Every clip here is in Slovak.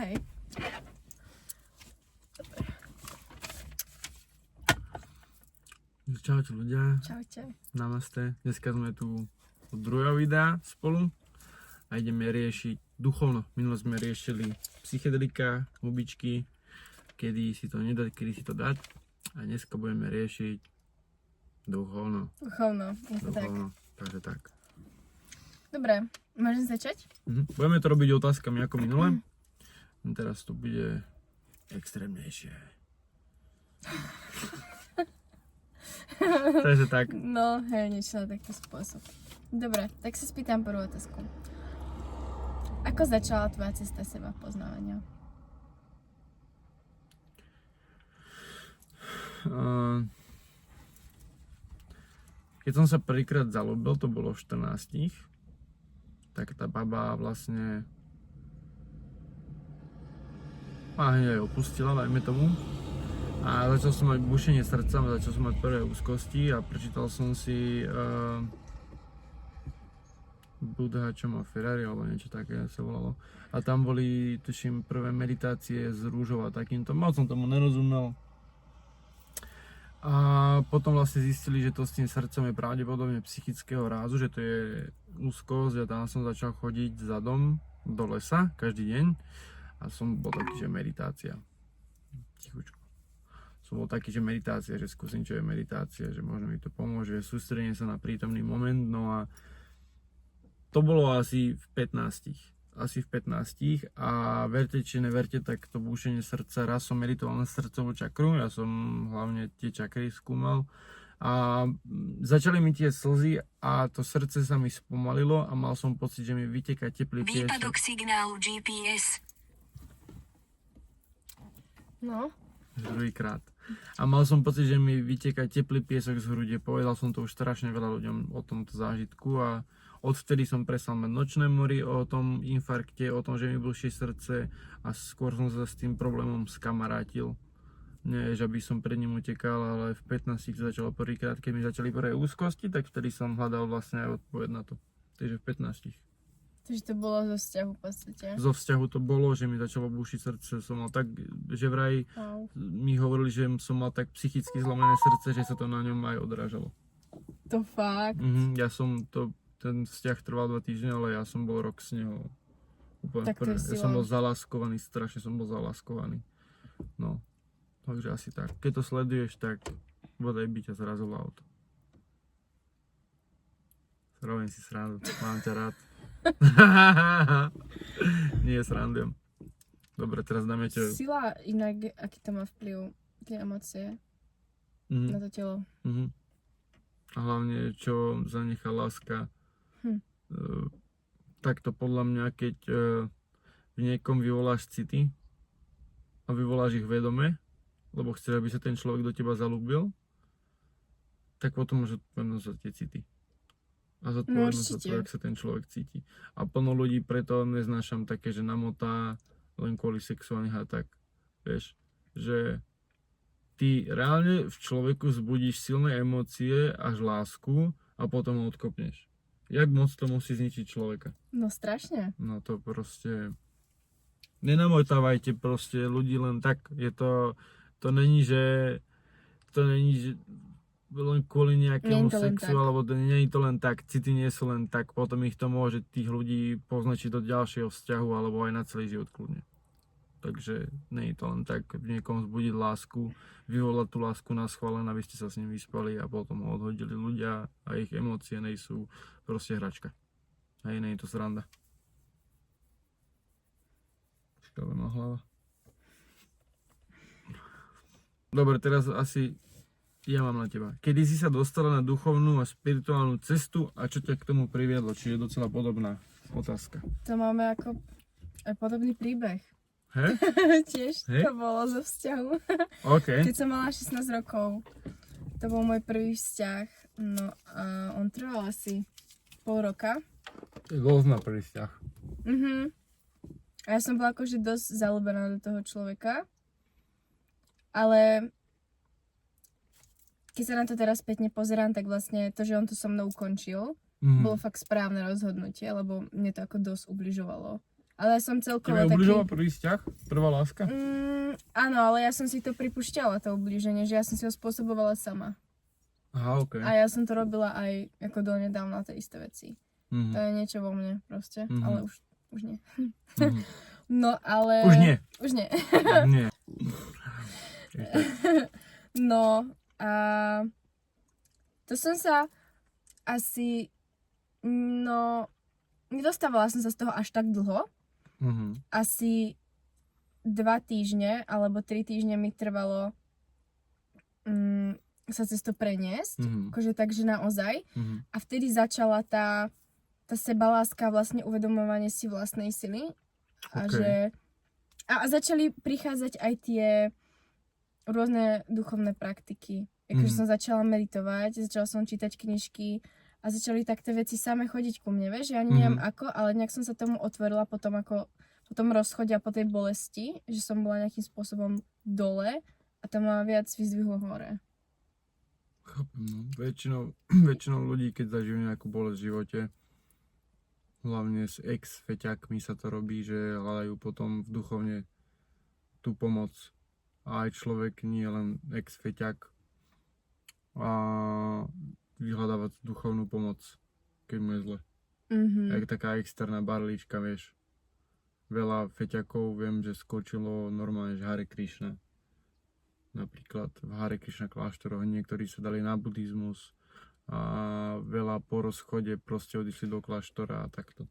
Hej. Čaute ľudia, Čaute. namaste. Dneska sme tu od druhého videa spolu a ideme riešiť duchovno. Minule sme riešili psychedelika, hubičky, kedy si to nedať, kedy si to dať. A dneska budeme riešiť duchovno. Duchovno, je to tak. Takže tak. Dobre, môžem začať? Budeme to robiť otázkami ako minule. Teraz to bude extrémnejšie. Takže tak. No, hej, niečo na taký spôsob. Dobre, tak sa spýtam prvú otázku. Ako začala tvoja cesta seba poznávania? Keď som sa prvýkrát zalúbil, to bolo v 14, tak tá baba vlastne ma hneď opustila, dajme tomu. A začal som mať bušenie srdca, začal som mať prvé úzkosti a prečítal som si Buddha, čo má Ferrari, alebo niečo také sa volalo. A tam boli, tuším, prvé meditácie z rúžou a takýmto. Moc som tomu nerozumel. A potom vlastne zistili, že to s tým srdcom je pravdepodobne psychického rázu, že to je úzkosť a tam som začal chodiť zadom do lesa každý deň a som bol taký, že meditácia. Tichučko. Som bol taký, že meditácia, že skúsim, čo je meditácia, že možno mi to pomôže, sústredenie sa na prítomný moment, no a to bolo asi v 15. A verte či neverte, tak to búšenie srdca, raz som meditoval na srdcovú čakru, ja som hlavne tie čakry skúmal a začali mi tie slzy a to srdce sa mi spomalilo a mal som pocit, že mi vyteká teplý piesok. Výpadok signálu GPS. No. Druhýkrát. A mal som pocit, že mi vyteká teplý piesok z hrude. Povedal som to už strašne veľa ľuďom o tomto zážitku a odvtedy som prestal mať nočné mory o tom infarkte, o tom, že mi blžšie srdce a skôr som sa s tým problémom skamarátil. Nie, že by som pred ním utekal, ale v 15 to začalo prvýkrát, keď mi začali prvé úzkosti, tak vtedy som hľadal vlastne aj odpoveď na to. Takže v 15. Takže to bolo zo vzťahu v podstate. Zo vzťahu to bolo, že mi začalo búšiť srdce, som mal tak, že vraj mi hovorili, že som mal tak psychicky zlomené srdce, že sa to na ňom aj odrážalo. To fakt? Ja som to, ten vzťah trval 2 týždne, ale ja som bol rok s neho úplne Tak to je ja sila. som bol zaláskovaný, strašne som bol zaláskovaný. No, takže asi tak. Keď to sleduješ, tak bodaj by ťa zrazilo auto. Robím si srandu, mám ťa rád. Nie, srandujem. Dobre, teraz dáme ťa... Sila inak, aký to má vplyv, tie emócie na to telo. A hlavne, čo zanechá láska. Takto podľa mňa, keď v niekom vyvoláš city a vyvoláš ich vedome, lebo chceš, aby sa ten človek do teba zalúbil, tak potom môže zodpovednosť za tie city. A zodpovednosť za to, jak sa ten človek cíti. A plno ľudí preto neznášam také, že namotá len kvôli sexuálnych a tak. Vieš, že ty reálne v človeku vzbudíš silné emócie až lásku a potom ho odkopneš. Jak moc to musí zničiť človeka? No strašne. No to proste... Nenamotávajte proste ľudí len tak. Je to... To není, že len kvôli nejakému sexu, alebo nie je to len tak, city nie sú len tak, potom ich to môže tých ľudí poznačiť do ďalšieho vzťahu, alebo aj na celý život kľudne. Takže nie je to len tak, v niekom vzbudiť lásku, vyvolať tú lásku na schválen, aby ste sa s ním vyspali a potom ho odhodili ľudia a ich emócie nejsú proste hračka. Hej, nie je to sranda. Škále má hlava. Dobre, teraz asi ja mám na teba. Kedy si sa dostala na duchovnú a spirituálnu cestu a čo ťa k tomu priviedlo? Čiže je docela podobná otázka. To máme ako aj podobný príbeh. He? Tiež He? to bolo zo vzťahu. OK. Keď som mala 16 rokov, to bol môj prvý vzťah. No a on trval asi pol roka. To je dosť na prvý vzťah. A ja som bola akože dosť zaľúbená do toho človeka. Ale keď sa na to teraz spätne pozerám, tak vlastne to, že on to so mnou ukončil, bolo fakt správne rozhodnutie, lebo mne to ako dosť ubližovalo. Ale som celkovo Tebe taký... ubližoval prvý vzťah? Prvá láska? Áno, ale ja som si to pripúšťala, to ublíženie, že ja som si ho spôsobovala sama. Aha, okej. A ja som to robila aj ako donedávna tie isté veci. Mhm. To je niečo vo mne proste, Mhm. ale už nie. Mhm. No ale... Už nie. Už nie. Nie. No a to som sa asi, no, nedostávala som sa z toho až tak dlho. Mhm. Asi 2 týždne alebo 3 týždne mi trvalo sa cez to preniesť. Mhm. Akože takže naozaj. Mhm. A vtedy začala tá sebaláska, vlastne uvedomovanie si vlastnej sily. A Okej. že... A začali prichádzať aj tie rôzne duchovné praktiky. Akože som začala meditovať, začala som čítať knižky a začali tak tie veci same chodiť ku mne, vieš? Ja ani neviem ako, ale nejak som sa tomu otvorila potom ako po tom rozchode a po tej bolesti, že som bola nejakým spôsobom dole a to ma viac vyzdvihlo hore. Chápem, no. Väčšinou ľudí, keď zažijú nejakú bolesť v živote, hlavne s ex-feťakmi sa to robí, že hľadajú potom v duchovne tú pomoc. A aj človek nie len ex-feťak a vyhľadávať duchovnú pomoc, keď mu je zle. Jak taká externá barlička, vieš. Veľa feťakov viem, že skočilo normálne, že Hare Krishna. Napríklad v Hare Krishna kláštoroch niektorí sa dali na buddhizmus a veľa po rozchode proste odišli do kláštora a takto.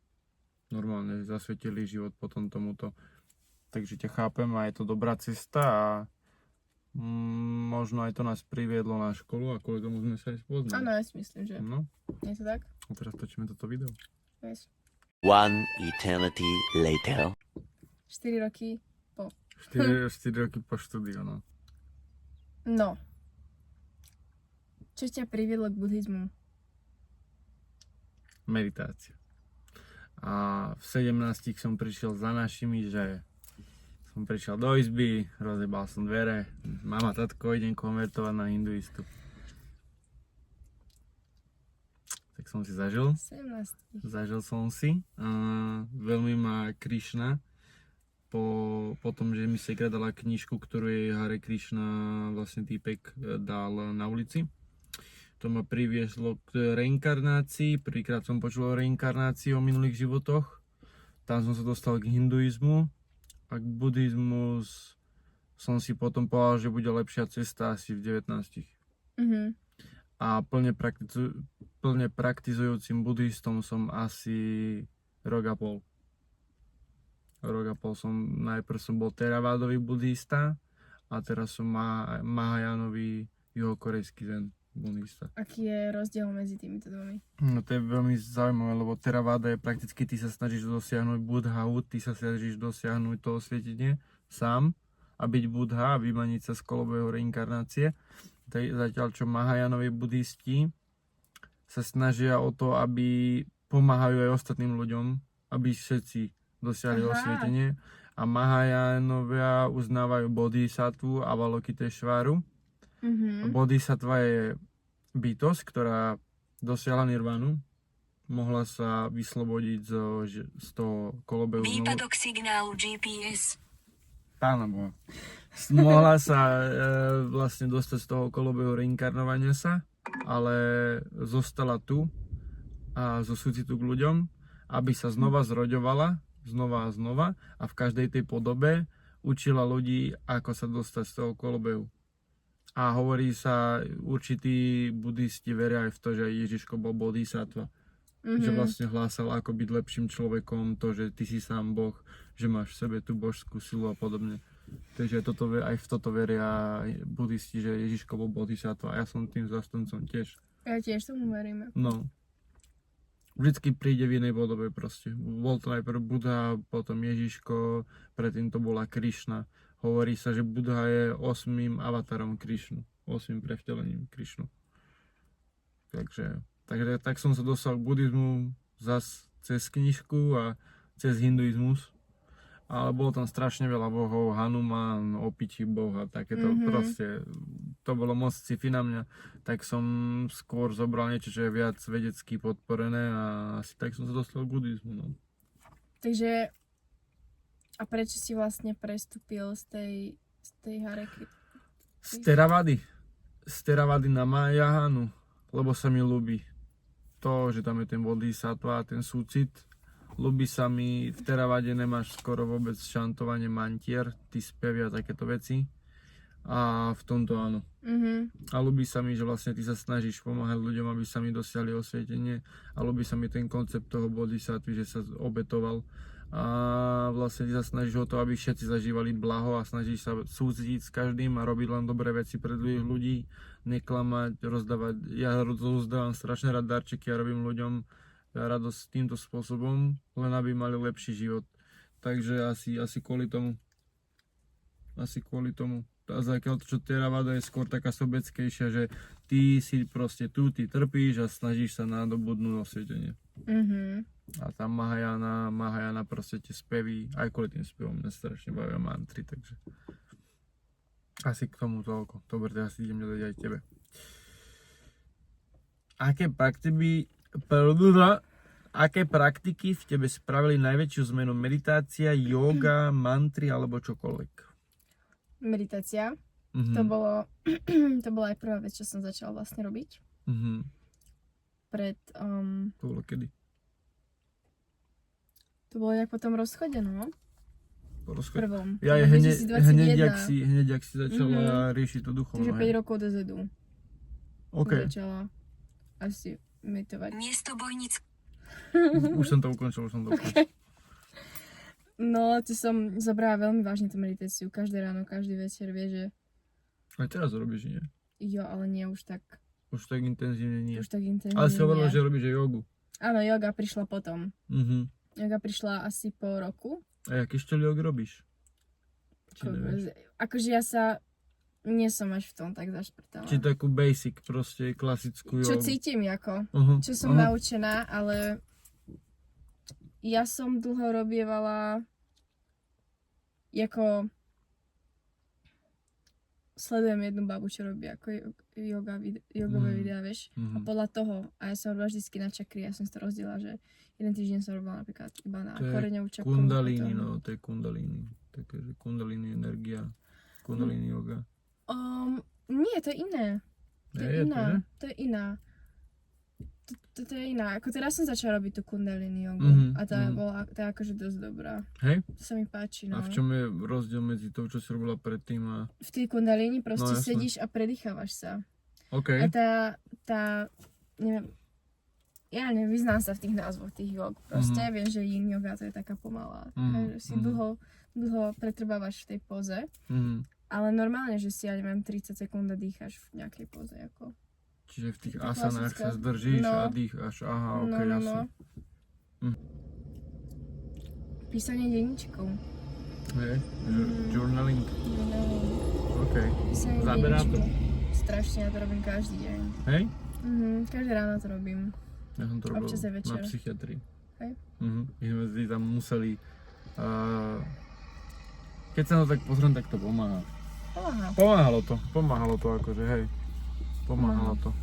Normálne zasvetili život potom tomuto. Takže ťa chápem a je to dobrá cesta a možno aj to nás priviedlo na školu a kvôli tomu sme sa aj spoznali. Áno, ja si myslím, že No, je to tak. a teraz točíme toto video. Vieš. One eternity later. 4 roky. 4 roky po štúdiu, no. No. Čo ťa priviedlo k buddhizmu? Meditácia. A v 17 som prišiel za našimi, že som prišiel do izby, rozjebal som dvere, mama, tatko, idem konvertovať na hinduistu. Tak som si zažil. 17. Zažil som si. Veľmi ma Krishna po tom, že mi Sekra dala knižku, ktorú jej Hare Krishna vlastne týpek dal na ulici. To ma privieslo k reinkarnácii. Prvýkrát som počul o reinkarnácii, o minulých životoch. Tam som sa dostal k hinduizmu. A k buddhizmu som si potom povedal, že bude lepšia cesta asi v 19. A plne praktizujúcim buddhistom som asi rok a pol. Najprv som bol teravádový buddhista a teraz som Mahajánový juhokorejský zen buddhista. Aký je rozdiel medzi týmito dvomi? No to je veľmi zaujímavé, lebo teraváda je prakticky, ty sa snažíš dosiahnuť buddhaut, ty sa snažíš dosiahnuť to osvietenie sám a byť buddha a vymaniť sa z kolobého reinkarnácie. Zatiaľ čo Mahajánoví budhisti sa snažia o to, aby pomáhajú aj ostatným ľuďom, aby všetci dosiahli osvietenie. A Mahajánovia uznávajú bodhisattvu a Avalokiteshvaru. Bodhisattva je bytosť, ktorá dosiahla nirvánu, mohla sa vyslobodiť z toho kolobehu. Výpadok signálu GPS. Pána Boha. Mohla sa vlastne dostať z toho kolobehu reinkarnovania sa, ale zostala tu a zo súcitu k ľuďom, aby sa znova zroďovala, znova a znova a v každej tej podobe učila ľudí, ako sa dostať z toho kolobehu. A hovorí sa, určití buddhisti veria aj v to, že Ježiško bol bodhisattva. Že vlastne hlásal, ako byť lepším človekom, to, že ty si sám Boh, že máš v sebe tú božskú silu a podobne. Takže aj v toto veria buddhisti, že Ježiško bol bodhisattva a ja som tým zastancom tiež. Ja tiež tomu verím. No. Vždycky príde v inej podobe proste. Bol to najprv Buddha, potom Ježiško, predtým to bola Krišna. Hovorí sa, že Buddha je 8. avatarom Krišnu, 8. prevtelením Krišnu. Takže tak som sa dostal k buddhizmu zas cez knižku a cez hinduizmus. Ale bolo tam strašne veľa bohov, Hanuman, opičí boh a takéto proste. To bolo moc sci-fi na mňa. Tak som skôr zobral niečo, čo je viac vedecky podporené a asi tak som sa dostal k buddhizmu. No. Takže A prečo si vlastne prestúpil z tej Hareky? Z Theravady na Mahayanu, lebo sa mi ľúbi to, že tam je ten bodhisattva a ten súcit. Ľúbi sa mi, v Theravade nemáš skoro vôbec šantovanie mantier, ty spevy a takéto veci. A v tomto áno. A ľúbi sa mi, že vlastne ty sa snažíš pomáhať ľuďom, aby sa mi dosiahli osvietenie. A ľúbi sa mi ten koncept toho bodhisattvy, že sa obetoval. A vlastne ty sa snažíš o to, aby všetci zažívali blaho a snažíš sa súcitiť s každým a robiť len dobré veci pre druhých ľudí, neklamať, rozdávať. Ja rozdávam strašne rád darčeky a robím ľuďom radosť týmto spôsobom, len aby mali lepší život. Takže asi kvôli tomu. A zatiaľ to, čo Theravada je skôr taká sobeckejšia, že ty si proste tu, ty trpíš a snažíš sa nadobudnúť osvietenie. A tá Mahayana proste tie spevy, aj kvôli tým spevom mňa strašne bavia mantry, takže asi k tomu toľko. Dobre, teraz idem dať aj tebe. Aké praktiky v tebe spravili najväčšiu zmenu? Meditácia, yoga, mantry alebo čokoľvek? Meditácia. To bola aj prvá vec, čo som začala vlastne robiť. To bolo kedy? To bolo nejak po tom rozchode, no. Po rozchode? Prvom. Ja je 2021. hneď, jak si začala riešiť to duchovno. Takže 5 rokov dozadu. OK. Začala asi meditovať. Miesto Bojnic. Už som to ukončil. No, to som zobrala veľmi vážne tú meditáciu. Každé ráno, každý večer, vie, že Aj teraz robíš, nie? jo, ale nie už tak intenzívne nie. intenzívne. Ale si hovorila, nie. že robíš aj jogu. Áno, yoga prišla potom. Mhm. Yoga prišla asi po roku. A aký štýl jogy robíš? Či nevieš? Akože ja sa nie som až v tom tak zašprtala. Či takú basic, proste klasickú jogu. Čo cítim ako, čo som naučená, ale ja som dlho robievala ako sledujem jednu babu, čo robí ako jogové videá, vieš. A podľa toho, a ja som robila vždycky na čakry, ja som si to rozdiela, že jeden týždeň som robila napríklad iba na koreňovú čakru. Kundalini, no, to je kundalini. Také, že kundalini energia, kundalini yoga. Nie, to je iné. To je iná. To je iná. Ako teraz som začala robiť tú kundalini jogu a tá bola akože dosť dobrá. Hej? To sa mi páči, no. A v čom je rozdiel medzi tou, čo si robila predtým a... V tej kundalini proste jasné. sedíš a predýchávaš sa. OK. A neviem, ja nevyznám sa v tých názvoch tých jog. Proste viem, že yin yoga to je taká pomalá. Že si dlho pretrvávaš v tej poze. Ale normálne, že si, ja neviem, 30 sekúnd dýcháš v nejakej poze, ako. Čiže v tých asanách sa zdržíš a dýcháš. Aha, ok, jasne. Písanie denníčkov. Hej, journaling. OK. Písanie Zaberá to? denníčkov. Strašne, ja to robím každý deň. Hej? Každé ráno to robím. Ja som to robil Občas aj večer. na psychiatrii. Hej? My sme si tam museli... keď sa na to tak pozriem, tak to pomáha. Pomáhalo to akože, hej. Pomáhalo to.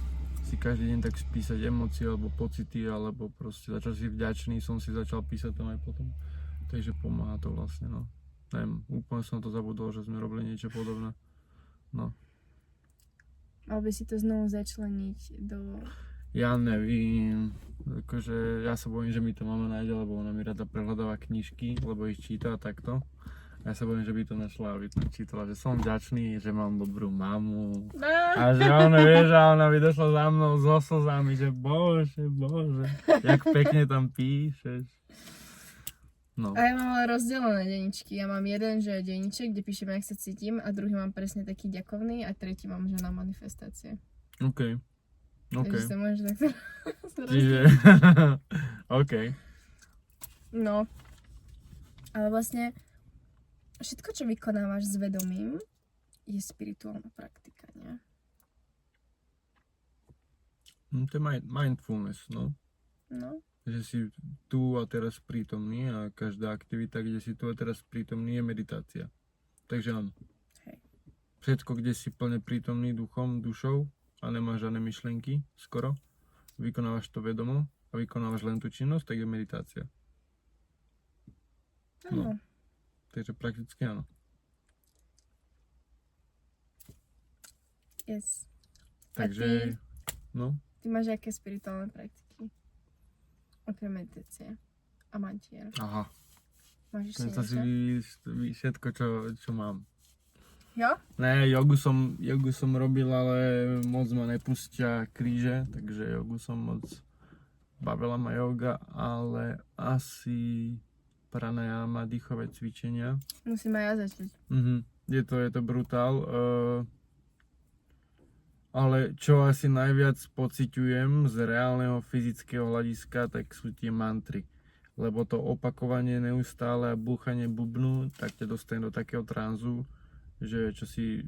Si každý deň tak spísať emócie alebo pocity, alebo proste začal si vďačný, som si začal písať tam aj potom. Takže pomáha to vlastne, no. Neviem, úplne som to zabudol, že sme robili niečo podobné. No. Mal by si to znovu začleniť do... Ja nevím, akože ja sa bojím, že mi to mama nájde, lebo ona mi rada prehľadáva knižky, lebo ich číta takto. A ja sa bojím, že by to našla, aby to čítala, že som vďačný, že mám dobrú mamu. A že ona, vieš, a ona by došla za mnou so slzami, že bože, jak pekne tam píšeš. No. A ja mám ale rozdelené denníčky. Ja mám jeden, že denníček, kde píšem, jak sa cítim, a druhý mám presne taký ďakovný a tretí mám, že na manifestácie. OK. Takže sa môžeš takto Čiže, OK. No. Ale vlastne všetko, čo vykonávaš s vedomím, je spirituálna praktika, nie? To je mindfulness, no. No. Že si tu a teraz prítomný a každá aktivita, kde si tu a teraz prítomný, je meditácia. Takže áno. Hej. Všetko, kde si plne prítomný duchom, dušou a nemáš žiadne myšlienky, skoro, vykonávaš to vedomo a vykonávaš len tú činnosť, tak je meditácia. Áno. To takže prakticky áno. Yes. Takže, no, Ty máš aké spirituálne praktiky? Okrem meditácie a mantier. aha. Máš To ešte si niečo? všetko, čo mám. Jo? Ne, jogu som robil, ale moc ma nepustia kríže, takže jogu som moc... Bavila ma joga, ale asi pranayama, dýchové cvičenia. Musím aj ja začať. Je to brutál. Ale čo asi najviac pociťujem z reálneho fyzického hľadiska, tak sú tie mantry. Lebo to opakovanie neustále a búchanie bubnu, tak ťa dostane do takého tranzu, že čo si...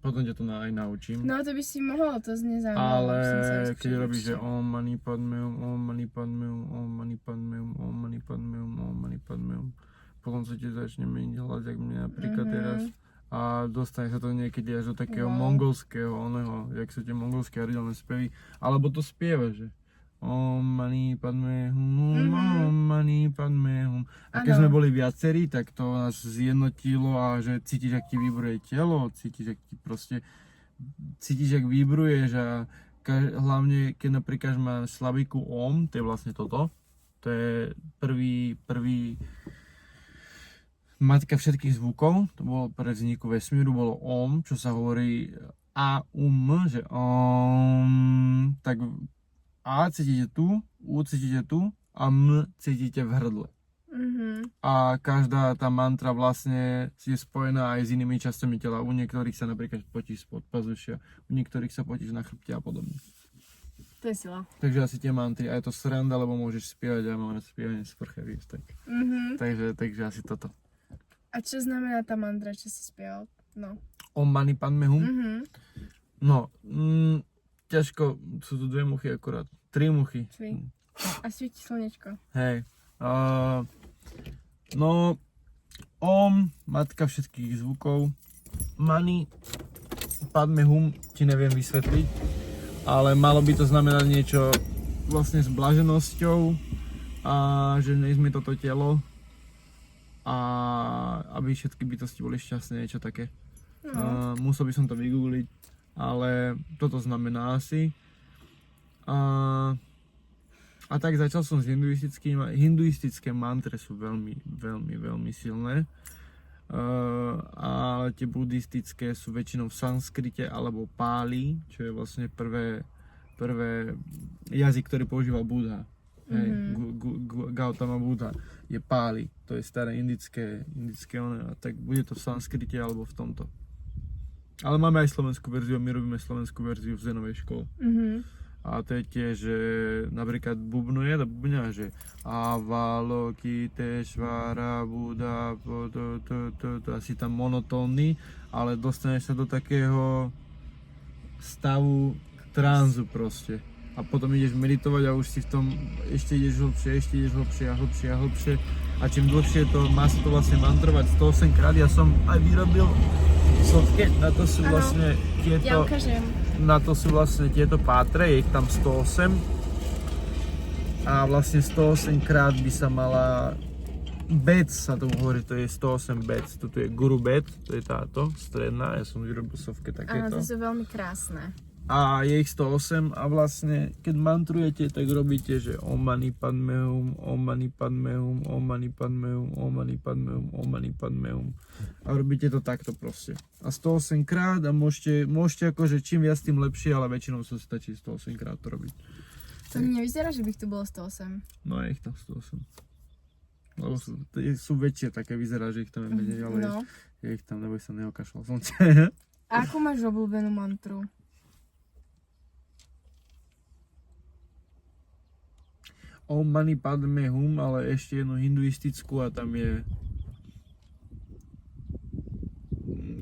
Potom ťa to aj naučím. No to by si mohol, to znie zaujímavé. Ale musím sa keď vyskúšať robíš, že určite. Om Mani Padme Hum, Om Mani Padme Hum, Om Mani Padme Hum, Om Mani Padme Hum, Om Mani Padme Hum, potom sa ti začne meniť hlas, jak mňa napríklad teraz. A dostane sa to niekedy až do takého mongolského, oného, jak sú tie mongolské aridelné spevy. Alebo to spieva, že Om Mani Padme Hum, Om Mani Padme Hum. A keď Áno. sme boli viacerí, tak to nás zjednotilo a že cítiš, ak ti vibruje telo, cítiš, ak ti proste cítiš, jak vibruješ a hlavne, keď napríklad máš slabiku Om, to je vlastne toto, to je prvý matka všetkých zvukov, to bolo pre vzniku vesmíru, bolo Om, čo sa hovorí že Om, tak A cítite tu, U cítite tu a M cítite v hrdle. A každá tá mantra vlastne je spojená aj s inými časťami tela. U niektorých sa napríklad potíš spod pazušia, u niektorých sa potíš na chrbte a podobne. To je sila. Takže asi tie mantry. A je to sranda, lebo môžeš spievať a mám spievanie z sprche, vieš, tak. Takže asi toto. A čo znamená tá mantra, čo si spieval? No. Om Mani Padme Hum. No, ťažko, sú tu 2 muchy akurát. 3 muchy. A svieti slnečko. Hej. No, Om, matka všetkých zvukov. Mani Padme Hum ti neviem vysvetliť, ale malo by to znamenať niečo vlastne s blaženosťou a že nejsme toto telo a aby všetky bytosti boli šťastné, niečo také. Musel by som to vygoogliť, ale toto znamená asi. A tak začal som s hinduistické mantre sú veľmi silné. Ale tie buddhistické sú väčšinou v sanskrite alebo páli, čo je vlastne prvé jazyk, ktorý používal Buddha. Hej, Gautama Buddha je páli, to je staré indické a tak bude to v sanskrite alebo v tomto. Ale máme aj slovenskú verziu, my robíme slovenskú verziu v Zenovej škole. A to je tiež, že napríklad bubnuje do bubňa, že Avalokiteshvara Buddha, asi tam monotónny, ale dostaneš sa do takého stavu tranzu proste. A potom ideš meditovať a už si v tom ešte ideš hlbšie a hlbšie. A čím dlhšie to, má sa to vlastne mantrovať 108 krát, ja som aj vyrobil sotke, na to sú vlastne tieto... Ja ukážem. Na to sú vlastne tieto pátre, je ich tam 108 a vlastne 108 krát by sa mala bec, sa tomu hovorí, to je 108 bec, toto je Guru bec, to je táto stredná, ja som vyrobil sovke takéto. Áno, to sú veľmi krásne. A je ich 108 a vlastne keď mantrujete, tak robíte, že Om Mani Padme Hum, Om Mani Padme Hum, Om Mani Padme Hum, Om Mani Padme Hum, Om Mani Padme Hum. A robíte to takto proste. A 108 krát a môžete akože čím viac tým lepšie, ale väčšinou sa stačí 108 krát to robiť. To mi nevyzerá, že by tu bolo 108. No je ich tam 108. Lebo sú väčšie, také vyzerá, že ich tam je menej, ale je ich tam, neboj sa, neokašľal som ťa. A akú máš obľúbenú mantru? Om Mani Padme Hum, ale ešte jednu hinduistickú a tam je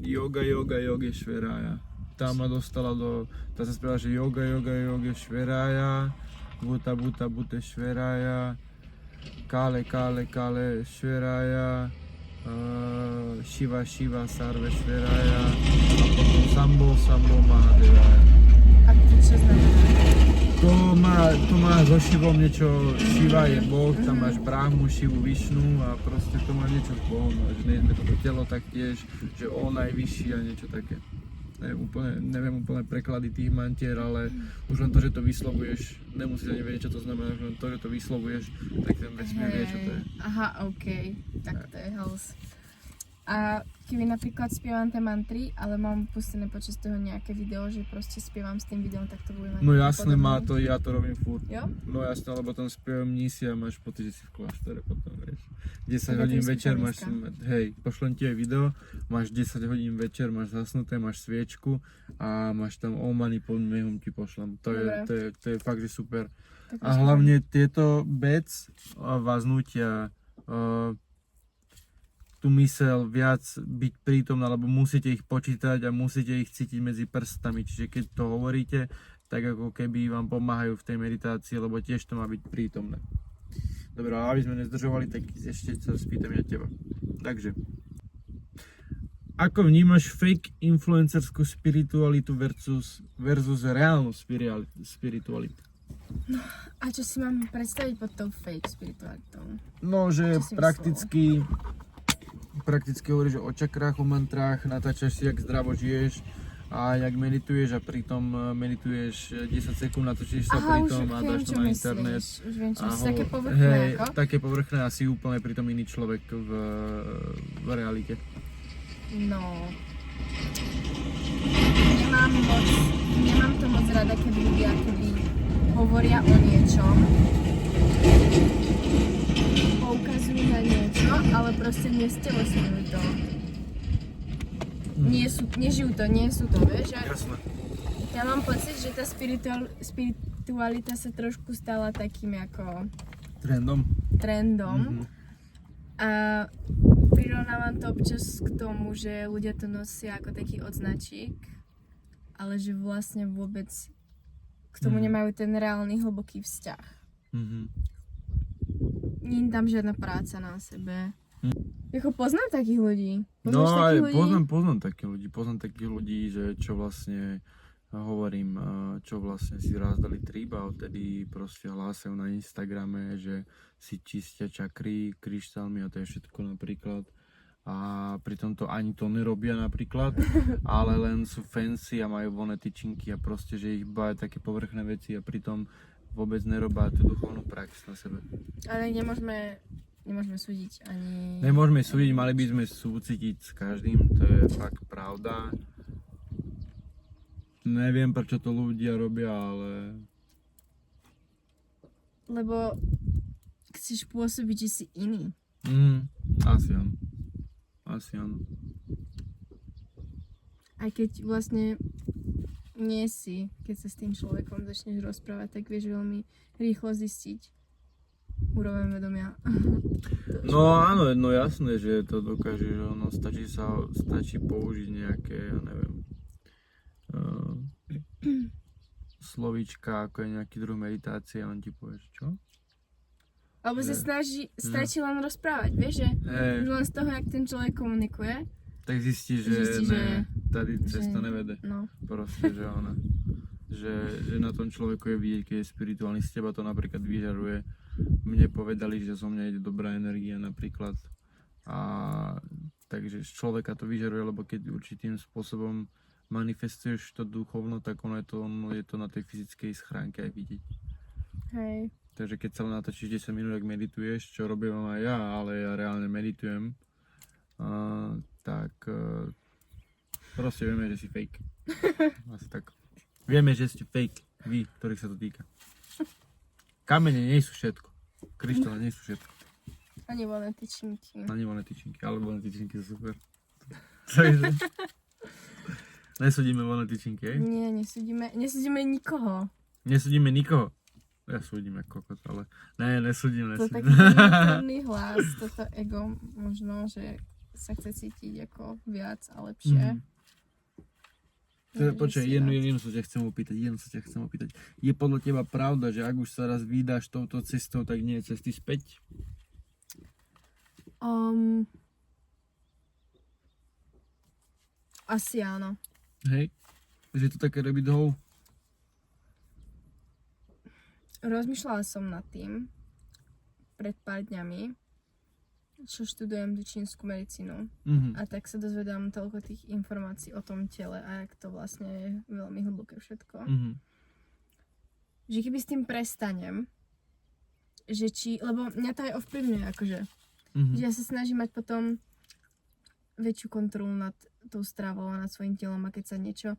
Yoga Yogeshwaraya. Tá ma dostala tá sa spieva, že Yoga Yogeshwaraya, Bhuta Bhuteshwaraya, Kale Shwaraya, Shiva Sarveshwaraya a potom Sambo Mahadevaya. A to čo znamená? To má so Šivom niečo, Šiva je Boh, tam máš Brahmu, Šivu, Višnu a proste to má niečo s Bohom, že to telo taktiež, že on najvyšší a niečo také. Neviem úplne preklady tých mantier, ale už len to, že to vyslovuješ, nemusíš ani vedieť, čo to znamená, už len to, že to vyslovuješ, tak ten vesmír vie, čo to je. Aha, OK, tak to je halus. A keby napríklad spievam tie mantry, ale mám pustené počas toho nejaké video, že proste spievam s tým videom, tak to bude mať No jasné, podobné. má to, ja to robím furt. Jo? No jasné, lebo tam spievam mnísi a máš pocit, že si v kláštore potom, vieš. 10 Taká hodín tým večer máš, spýtaviska. hej, pošlem ti aj video, máš 10 hodín večer, máš zasnuté, máš sviečku a máš tam omany pod mehom ti pošlem. To je fakt, že super. Tak A hlavne tieto bec vás nutia tú myseľ viac byť prítomná, lebo musíte ich počítať a musíte ich cítiť medzi prstami. Čiže keď to hovoríte, tak ako keby vám pomáhajú v tej meditácii, lebo tiež to má byť prítomné. Dobre, ale aby sme nezdržovali, tak ešte sa spýtam ja teba. Takže, ako vnímaš fake influencerskú spiritualitu versus reálnu spiritualitu? A čo si mám predstaviť pod tou fake spiritualitou? No, že Čo si prakticky hovoríš o čakrách, o mantrách, natáčaš si, jak zdravo žiješ a jak medituješ a pritom medituješ 10 sekúnd, natočíš sa pritom a dáš to na internet. Už viem, čo A myslíš, také hej, povrchné ako? také povrchné a si úplne pritom iný človek v realite. No. Nemám to moc rada, keď ľudia akoby hovoria o niečom, poukazujú na niečo, ale proste nestelesňujú to. Nežijú to, nie sú to, vieš? Jasné. Ja mám pocit, že tá spiritualita sa trošku stala takým ako trendom. A prirovnávam to občas k tomu, že ľudia to nosia ako taký odznačík, ale že vlastne vôbec k tomu nemajú ten reálny hlboký vzťah. Nie je tam žiadna práca na sebe. Jako poznám takých ľudí. No Poznáš aj takých ľudí? poznám takých ľudí, že čo vlastne hovorím, čo vlastne si raz dali trip a odtedy proste hlásajú na Instagrame, že si čistia čakry kryštálmi a to je všetko napríklad. A pritom to ani to nerobia napríklad, ale len sú fancy a majú voľné tyčinky a proste, že ich bajú také povrchné veci a pritom vôbec nerobia tú duchovnú prax na sebe. Ale nemôžeme súdiť ani... Nemôžeme súdiť, mali by sme súcitiť s každým, to je fakt pravda. Neviem, prečo to ľudia robia, ale... Lebo chceš pôsobiť, že si iný. Asi áno. Asi áno. Aj keď vlastne nie si, keď sa s tým človekom začneš rozprávať, tak vieš veľmi rýchlo zistiť úroveň vedomia. No áno, no jasné, že to dokáže, že ono stačí použiť nejaké, ja neviem, slovíčka, ako je nejaký druh meditácie a on ti povieš, čo? Alebo sa stačí len rozprávať, vieš, že Hej, už len z toho, jak ten človek komunikuje. tak zistíš, že Zistíš, ne, tady cesta že- nevede. No. Proste, že ona. Že na tom človeku je vidieť, keď je spirituálny, z teba to napríklad vyžaruje. Mne povedali, že zo mňa ide dobrá energia napríklad. A takže z človeka to vyžaruje, lebo keď určitým spôsobom manifestuješ to duchovno, tak ono je to na tej fyzickej schránke aj vidieť. Hej. Takže keď sa len natočíš 10 minút, ak medituješ, čo robím aj ja, ale ja reálne meditujem, tak proste vieme, že si fake. Asi tak. Vieme, že ste fake, vy, ktorých sa to týka. Kamene nie sú všetko. Kryštále nie sú všetko. Ani voľné tyčinky. Ani voľné tyčinky, ale voľné tyčinky sú super. Takže... Nesúdime voľné tyčinky, hej? Nie, nesúdime nikoho. Nesúdime nikoho. Ja súdim ako kokot, ale... Ne, nesúdim. To je taký vnútorný hlas, toto ego možno, že sa chce cítiť ako viac a lepšie. Počkaj, jednu sa ťa chcem opýtať. Je podľa teba pravda, že ak už sa raz vydáš touto cestou, tak nie je cesty späť? Asi áno. Hej? Že je to také rabbit hole? rozmýšľala som nad tým pred pár dňami, čo študujem tú čínsku medicínu. A tak sa dozvedám toľko tých informácií o tom tele a jak to vlastne je veľmi hlboké všetko. Že keby s tým prestanem, že či, lebo mňa to aj ovplyvňuje, akože. Že ja sa snažím mať potom väčšiu kontrolu nad tou stravou a nad svojím telom a keď niečo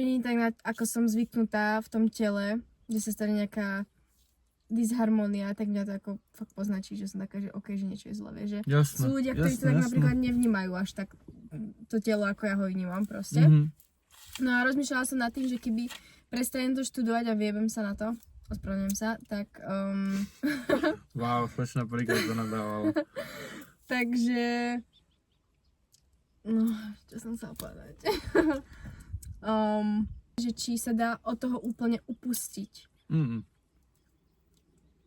nie je tak, ako som zvyknutá v tom tele, že sa stane nejaká disharmónia, tak mňa to ako fakt poznačí, že som taká, že okej, že niečo je zlé, vieš, že Jasné, sú ľudia, ktorí to tak napríklad nevnímajú až tak to telo, ako ja ho vnímam proste. No a rozmýšľala som nad tým, že keby prestanem to študovať a vyjebem sa na to, ospravedlňujem sa, tak Wow, fešná príklad to nadávalo. takže no, čo som chcela povedať. Že či sa dá od toho úplne upustiť.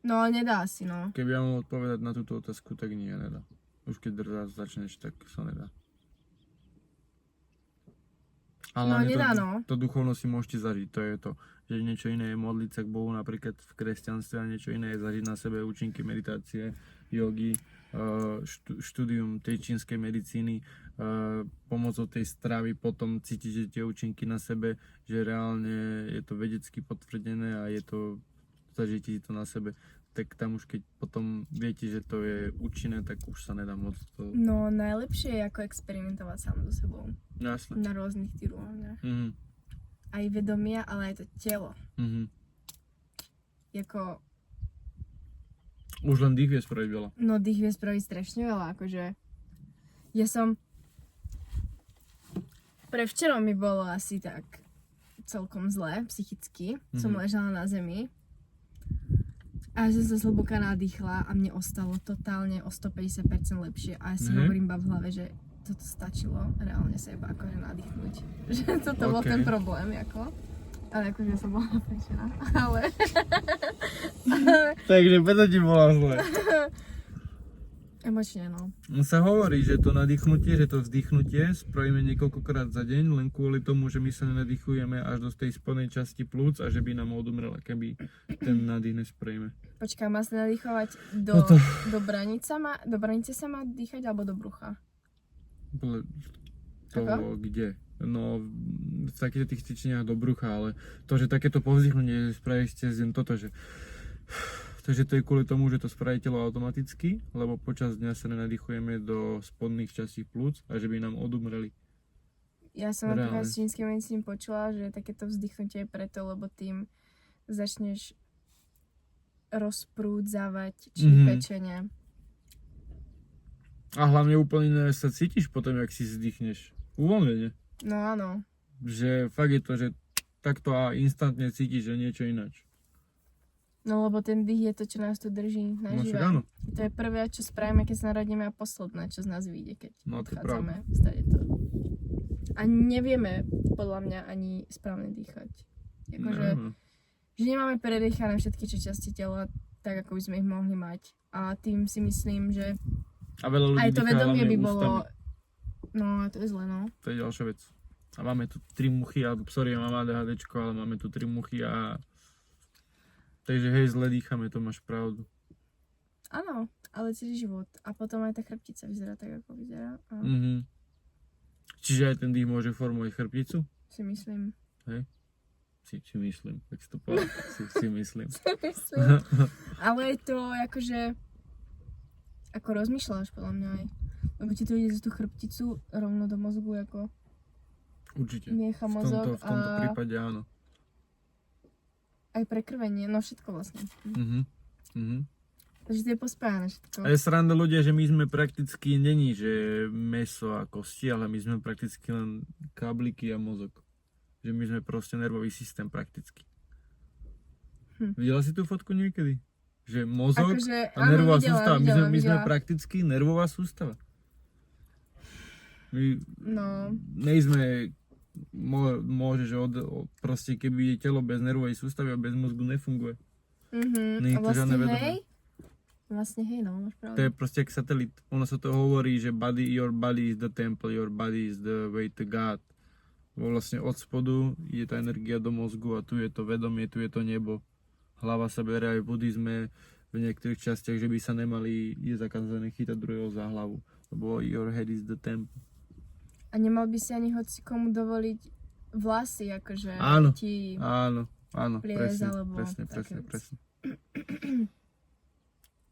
No, nedá si, no. Keby ja mohol odpovedať na túto otázku, tak nie, nedá. Už keď raz začneš, tak sa nedá. Ale No, nedá, to duchovno si môžete zažiť, to je to. Že niečo iné je modliť sa k Bohu, napríklad v kresťanstve, a niečo iné je zažiť na sebe účinky meditácie, jogy, štúdium tej čínskej medicíny, pomocou tej stravy potom cítite tie účinky na sebe, že reálne je to vedecky potvrdené a je to, zažijete si to na sebe, tak tam už keď potom viete, že to je účinné, tak už sa nedá moc to... No, najlepšie je ako experimentovať sám so sebou. Jasne. Na rôznych tých úrovniach. Aj vedomia, ale aj to telo. Jako... Už len dých vie spraviť veľa. No, dých vie spraviť strašne veľa, akože... Ja som... Prevčerom mi bolo asi tak celkom zle, psychicky. Som ležala na zemi. A ja som sa zhlboka nadýchla a mne ostalo totálne o 150% lepšie. A ja si hovorím iba v hlave, že toto stačilo reálne sa iba akože nadýchnuť. Že toto bol ten problém, ako. Ale akože som bola napečená. Ale... Takže preto ti bola zle. Emočne, no. Sa hovorí, že to nadýchnutie, že to vzdychnutie spravíme niekoľkokrát za deň, len kvôli tomu, že my sa nenadýchujeme až do tej spodnej časti plúc a že by nám odumrela, keby ten nádych nespravíme. Počkaj, má sa nadýchovať do branice sa má dýchať alebo do brucha? Kde? No, v takých tých cvičeniach do brucha, ale to, že takéto povzdychnutie spravíš cez deň toto, že... Takže to je kvôli tomu, že to spraví telo automaticky, lebo počas dňa sa nenadýchujeme do spodných častí plúc a že by nám odumreli. Ja som napríklad z čínskej medicíny počula, že takéto vzdychnutie je preto, lebo tým začneš rozprúdzavať pečenie. A hlavne úplne iné sa cítiš potom, jak si vzdychneš. Uvoľnenie. No áno. Že fakt je to, že takto a instantne cítiš, že niečo ináč. No lebo ten dých je to, čo nás tu drží nažive. No, áno. To je prvé, čo spravíme, keď sa narodíme a posledné, čo z nás vyjde, keď odchádzame. A nevieme, podľa mňa, ani správne dýchať. Akože, že nemáme predýchané všetky časti tela, tak ako by sme ich mohli mať. A tým si myslím, že a veľa ľudí aj to vedomie by ústami. bolo... No, to je zle, no. To je ďalšia vec. A máme tu 3 muchy, alebo sorry, mám ADHDčko, ale máme tu 3 muchy a... Takže hej, zle dýchame, to máš pravdu. Áno, ale celý život. A potom aj tá chrbtica vyzerá tak, ako vyzerá. A... Čiže aj ten dých môže formovať chrbticu? Si myslím. Hej? Si myslím, tak si to povedal. si myslím. Ale je to akože... Ako rozmýšľaš, podľa mňa aj. Lebo ti to ide za tú chrbticu rovno do mozgu, ako... Určite. Miecha mozog v tomto prípade áno. Aj prekrvenie, no všetko vlastne. Takže to je pospájane všetko. A je sranda ľudia, že my sme prakticky, není, že mäso a kosti, ale my sme prakticky len kábliky a mozog. Že my sme proste nervový systém prakticky. Videla si tú fotku niekedy? Že mozog akože, a nervová videla, sústava. My sme prakticky nervová sústava. My nejsme... Môžeš proste keby je telo bez nervovej sústavy a bez mozgu nefunguje. A vlastne hej, no, máš pravdu. To je proste jak satelit. Ono sa to hovorí, že your body is the temple, your body is the way to God. Bo vlastne od spodu je tá energia do mozgu a tu je to vedomie, tu je to nebo. hlava sa berie aj v buddhizme v niektorých častiach, že by sa nemali, je zakázané chytať druhého za hlavu, lebo your head is the temple. A nemal by si ani hoci komu dovoliť vlasy, akože Áno. ti... Áno, plies, presne, alebo presne. také veci.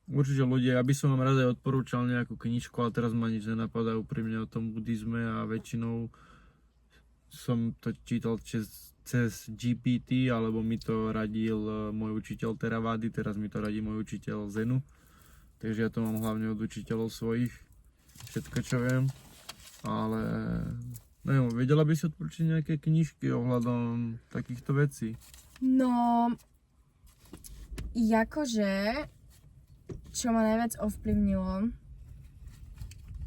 Určite ľudia, ja by som vám rada odporúčal nejakú knižku, ale teraz ma nič nenapadá úprimne o tom buddhizme a väčšinou som to čítal cez GPT, alebo mi to radil môj učiteľ Theravady, teraz mi to radí môj učiteľ Zenu. Takže ja to mám hlavne od učiteľov svojich, všetko čo viem. Ale neviem, vedela by si odporúčiť nejaké knižky ohľadom takýchto vecí? No, akože, čo ma najviac ovplyvnilo,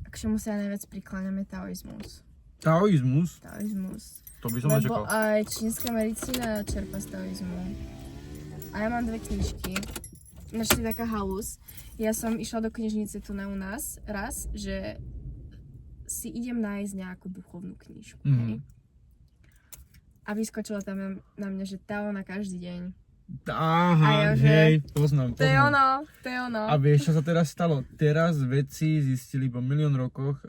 k čomu sa najviac prikláňame, taoizmus. Taoizmus? Taoizmus. To by som Lebo nečakal. aj čínska medicína čerpa z taoizmu. A ja mám 2 knižky. Našli taká halus. Ja som išla do knižnice tu u nás raz, že si idem nájsť nejakú duchovnú knižku. Hej? A vyskočila tam na mňa, že Tao na každý deň. Aha, A ja, že- hej, poznám. To je ono. A vieš, čo sa teraz stalo? Teraz vedci zistili po milión rokoch,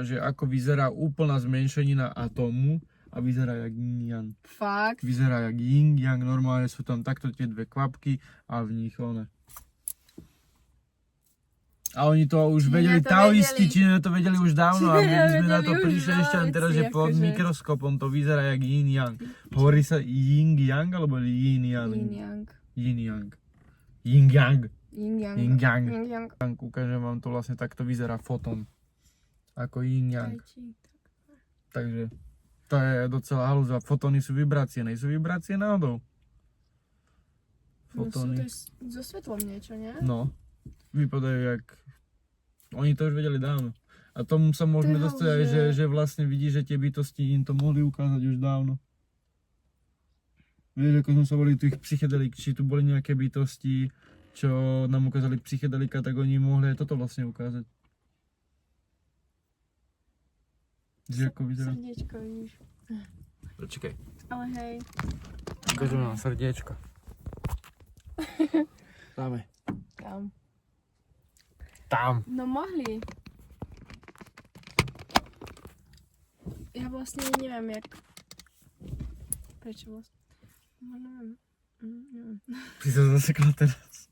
že ako vyzerá úplná zmenšenina atómu a vyzerá jak yin-yang. Fakt. Vyzerá jak yin-yang, normálne sú tam takto tie 2 kvapky a v nich one. A oni to už Číňania vedeli, to taoisti, vedeli. Číňania to vedeli už dávno a my Číňania sme na to vedeli už prišli veľa ešte len teraz, vecí, že pod akože. mikroskopom to vyzerá jak yin-yang. Hovorí sa yin-yang alebo yin-yang? Yin-yang. Yin-yang. Yin-yang. Yin-yang. Yin-yang. Yin-yang. Ukážem vám to vlastne, takto vyzerá foton. Ako yin-yang. Takže to je docela halúza. Fotóny sú vibrácie, nejsú vibrácie náhodou? No sú Fotóny. to so svetlom niečo, nie? No, vypadajú jak... Oni to už vedeli dávno. A tomu sa môžeme To je dostať aj, halúza. že vlastne vidíš, že tie bytosti im to mohli ukázať už dávno. Vieš, ako sme sa boli tých psychedelik, či tu boli nejaké bytosti, čo nám ukázali psychedelika, tak oni mohli aj toto vlastne ukázať. Že ako vyzerá? Srdiečko, vidíš. Počkaj, Ale hej. ukážem vám srdiečko. Dáme. Kam? Tam. No mohli. Ja vlastne neviem, jak... Prečo vlastne? No neviem. Neviem. Ty sa zasekla teraz.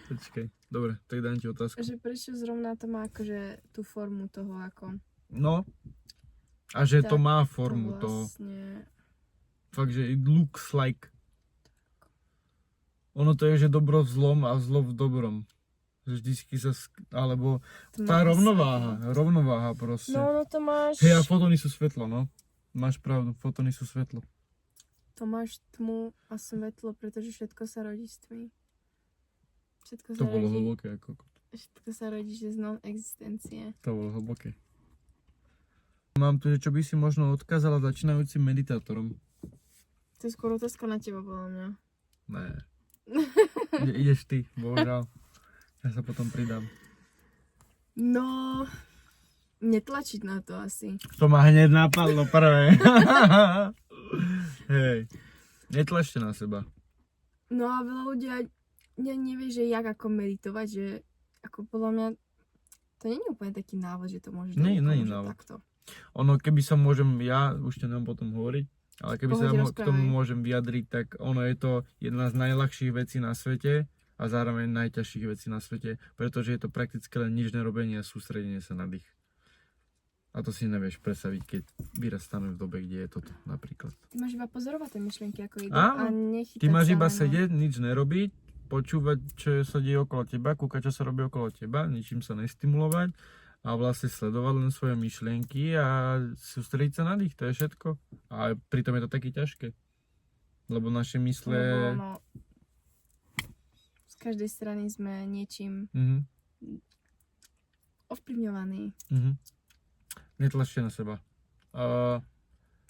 Počkaj, dobre, tak dám ti otázku. Že prečo zrovna to má akože tú formu toho ako... No, a že to Tak má formu, to vlastne... fakt, že it looks like. Ono to je, že dobro v zlom a zlo v dobrom. Že vždycky sa, alebo To tá má rovnováha proste. No to máš... Hej, a fotóny sú svetlo, no. Máš pravdu, fotóny sú svetlo. To máš tmu a svetlo, pretože všetko sa rodí z tmy. Všetko sa To bolo rodí... hlboké ako. Všetko sa rodí že z non-existencie. To bolo hlboké. Mám tu, že čo by si možno odkázala začínajúcim meditátorom. To je skôr otázka na teba, podľa mňa. Ne. Ideš ty, bohužiaľ. Ja sa potom pridám. No... Netlačiť na to asi. To ma hneď napadlo prvé. Hej. Netlačte na seba. No a veľa ľudí nevie, že jak ako meditovať, že ako podľa mňa to nie je úplne taký návod, že to môžeš Nie, dať nie je niekomu, že návod. takto. Ono, keby sa môžem, ja už to nemám potom hovoriť, ale keby sa Pohode, k tomu rozprávaj. môžem vyjadriť, tak ono je to jedna z najľahších vecí na svete a zároveň najťažších vecí na svete, pretože je to prakticky len nič nerobenie a sústredenie sa na dých. A to si nevieš predstaviť, keď vyrastáme v dobe, kde je toto napríklad. Ty máš iba pozorovať tie myšlienky, ako idú Áno. a nechytať Ty máš sa iba len, no. sedieť, nič nerobiť, počúvať, čo sa deje okolo teba, kúkať, čo sa robí okolo teba, ničím sa nestimulovať a vlastne sledovať len svoje myšlienky a sústrediť sa na nich, to je všetko. A pritom je to také ťažké. Lebo naše mysle... Lebo ono, z každej strany sme niečím Mhm, ovplyvňovaní. Netlačte na seba. Vo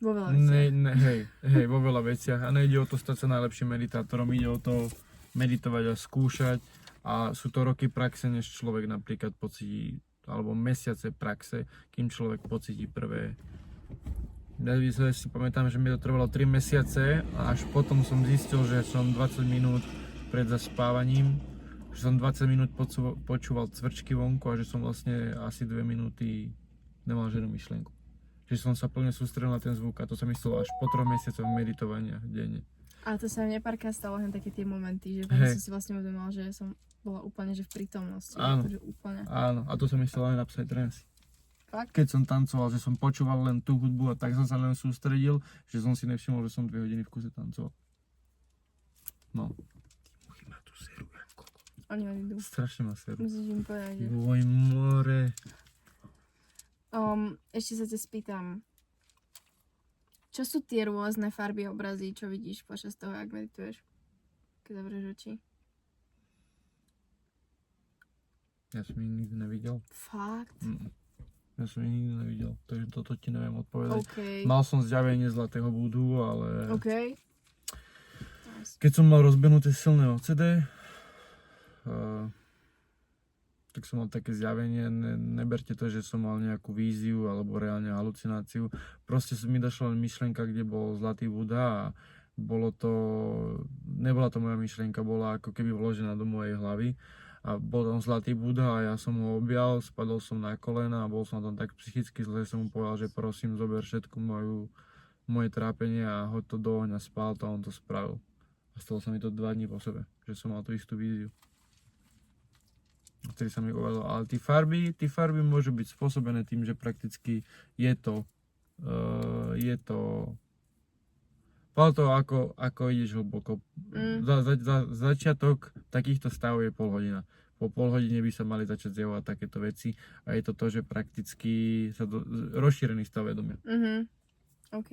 veľa veciach. Hej, vo veľa veciach. A nejde o to stať sa najlepším meditátorom, ide o to meditovať a skúšať. A sú to roky praxe, než človek napríklad pocíti, alebo mesiace praxe, kým človek pocíti prvé. Ja si pamätám, že mi to trvalo 3 mesiace a až potom som zistil, že som 20 minút pred zaspávaním, že som 20 minút počúval cvrčky vonku a že som vlastne asi 2 minúty nemal žiadnu myšlienku. Že som sa plne sústredil na ten zvuk a to sa mi stalo až po 3 mesiacoch meditovania denne. A to sa mne párkrát stalo len také tie momenty, že som si vlastne uvedomila, že som bola úplne že v prítomnosti. Áno. Akože úplne. Áno, a to sa mi stalo aj na Psytrance. Fakt? Keď som tancoval, že som počúval len tú hudbu a tak som sa len sústredil, že som si nevšimol, že som 2 hodiny v kuse tancoval. No. Muchy ma tu seru, Janko. Oni idú. Strašne ma seru. Musíš im povedať, že... Joj, more. Ešte sa ťa spýtam. Čo sú tie rôzne farby obrazy, čo vidíš počas toho, ak medituješ? Keď zavrieš oči. Ja som ich nikdy nevidel. Fakt? Ja som ich nikdy nevidel, takže toto ti neviem odpovedať. OK. Mal som zjavenie zlatého Budhu, ale OK. keď som mal rozbehnuté silné OCD, tak som mal také zjavenie, neberte to, že som mal nejakú víziu alebo reálne halucináciu. Proste mi došla len myšlienka, kde bol zlatý Buddha a nebola to moja myšlienka, bola ako keby vložená do mojej hlavy. A bol tam zlatý Buddha a ja som ho objal, spadol som na kolena a bol som tam tak psychicky zle, že som mu povedal, že prosím, zober všetko moje trápenie a hoď to do ohňa, spál to a on to spravil. A stalo sa mi to 2 dní po sebe, že som mal tú istú víziu. Ktorý sa mi uvedol. Ale tie farby môžu byť spôsobené tým, že prakticky je to ako ideš hlboko. Začiatok takýchto stavov je pol hodina. Po pol hodine by sa mali začať zjavovať takéto veci a je to to, že prakticky rozšírený stav vedomia. OK.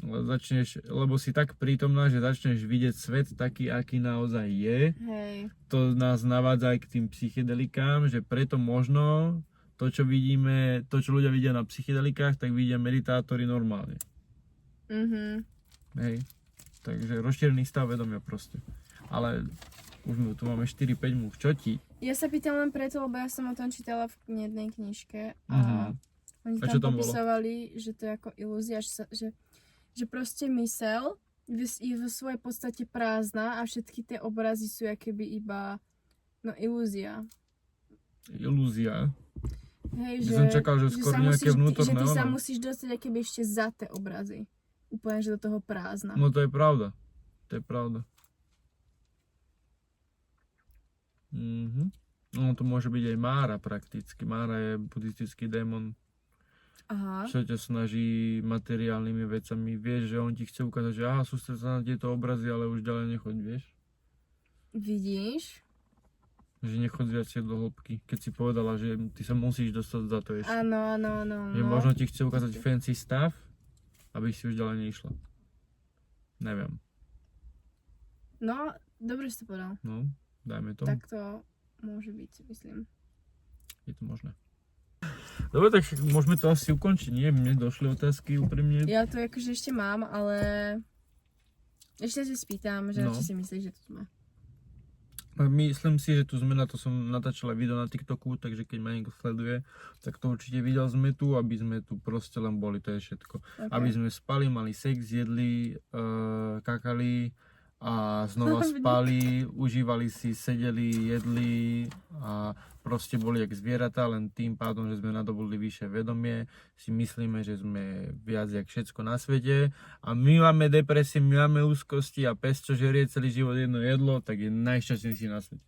Lebo si tak prítomná, že začneš vidieť svet taký, aký naozaj je. Hej. To nás navádza aj k tým psychedelikám, že preto možno to, čo vidíme, to, čo ľudia vidia na psychedelikách, tak vidia meditátori normálne. Hej. Takže rozšírený stav vedomia proste. Ale už tu máme 4-5 múch. Čo ti? Ja sa pýtam len preto, lebo ja som o tom čítala v jednej knižke a oni A čo tam tam bolo? popisovali, že to je ako ilúzia, že proste mysel je vo svojej podstate prázdna a všetky tie obrazy sú akoby iba ilúzia. Ilúzia. Hej, Ja som čakal, že skôr nejaké vnútorné že ty sa ono. musíš dostať akoby ešte za tie obrazy. Úplne, že do toho prázdna. No to je pravda. To je pravda. No to môže byť aj Mára prakticky. Mára je buddhistický démon, Aha. čo ťa snaží materiálnymi vecami. Vieš, že on ti chce ukázať, že sústreď sa na tieto obrazy, ale už ďalej nechoď, vieš? Vidíš? Že nechoď viacej do hĺbky. Keď si povedala, že ty sa musíš dostať za to ešte. Áno. Že možno ti chce ukázať fancy stav, aby si už ďalej neišla. Neviem. No, dobre si to povedal. No, dajme to. Tak to môže byť, myslím. Je to možné. Dobre, tak môžeme to asi ukončiť, nie? Mne došli otázky úprimne. Ja to akože ešte mám, ale ešte sa spýtam, že či si myslíš, že to sme. Myslím si, že tu sme, na to som natáčal aj video na TikToku, takže keď ma niekto sleduje, tak to určite videl sme tu, aby sme tu proste len boli, to je všetko. Okay. Aby sme spali, mali sex, jedli, kakali a znova spali, užívali si, sedeli, jedli a proste boli jak zvieratá, len tým pádom, že sme nadobudli vyššie vedomie, si myslíme, že sme viac jak všetko na svete a my máme depresie, my máme úzkosti a pes, čo žerie celý život jedno jedlo, tak je najšťastnejší na svete.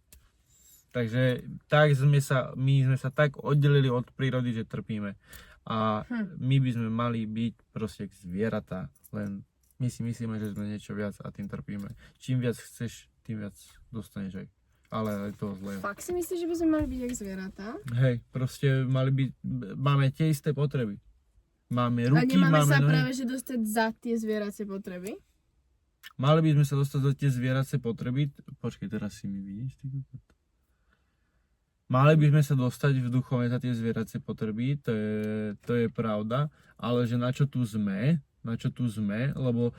Takže my sme sa tak oddelili od prírody, že trpíme. A my by sme mali byť proste jak zvieratá, len my si myslíme, že sme niečo viac a tým trpíme. Čím viac chceš, tým viac dostaneš aj. Ale aj toho zlého. Fakt si myslíš, že by sme mali byť jak zvieratá? Hej, proste máme tie isté potreby. Máme ruky, a nemáme máme sa nohy. práve, že dostať za tie zvieracie potreby? Mali by sme sa dostať za tie zvieracie potreby. Počkej, teraz si mi vidíš? Mali by sme sa dostať v duchovne za tie zvieracie potreby, to je pravda, ale že na čo tu sme, lebo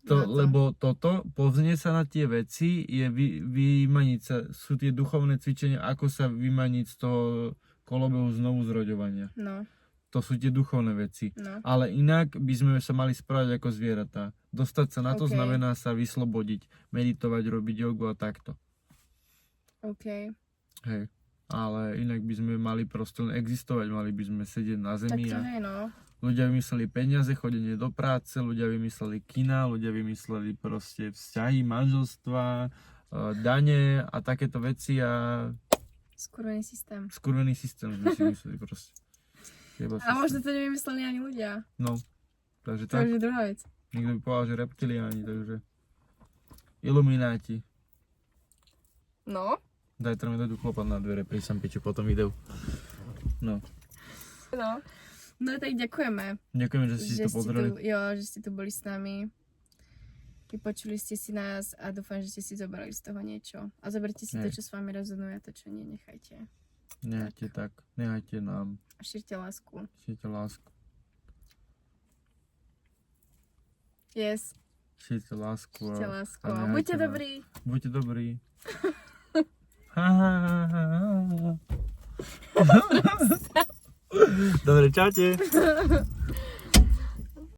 lebo toto, povznieť sa na tie veci, je vymaniť sa, sú tie duchovné cvičenia, ako sa vymaniť z toho kolobehu znovu zroďovania. No. To sú tie duchovné veci. No. Ale inak by sme sa mali správať ako zvieratá. Dostať sa na to OK. znamená sa vyslobodiť, meditovať, robiť jogu a takto. OK. Hej. Ale inak by sme mali proste len existovať, mali by sme sedieť na Tak zemi to a hej, no. ľudia vymysleli peniaze, chodenie do práce, ľudia vymysleli kina, ľudia vymysleli proste vzťahy, manželstva, dane a takéto veci a Skurvený systém. skurvený systém sme si mysleli proste. Jeba A systém. možno to nevymysleli ani ľudia. No, takže To tak. už je druhá vec. Niekto by povedal, že reptiliáni, takže ilumináti. No. Zajtra mi dojdu klopať na dvere pri Sampiču po tom videu. No. No. No tak ďakujeme, Ďakujem, že ste si to pozreli. že ste tu boli s nami. Vypočuli ste si nás a dúfam, že ste si zobrali z toho niečo. A zoberte si to, Hej. čo s vami rezonuje a to, čo nie, nechajte. Nehajte tak, nehajte nám, A šírte lásku. šíte lásku. Yes, Šíte lásku šírte lásku. A nehajte buďte nás. dobrí. Buďte dobrí. Ha, ha, ha, ha, ha. Dobre, čaute.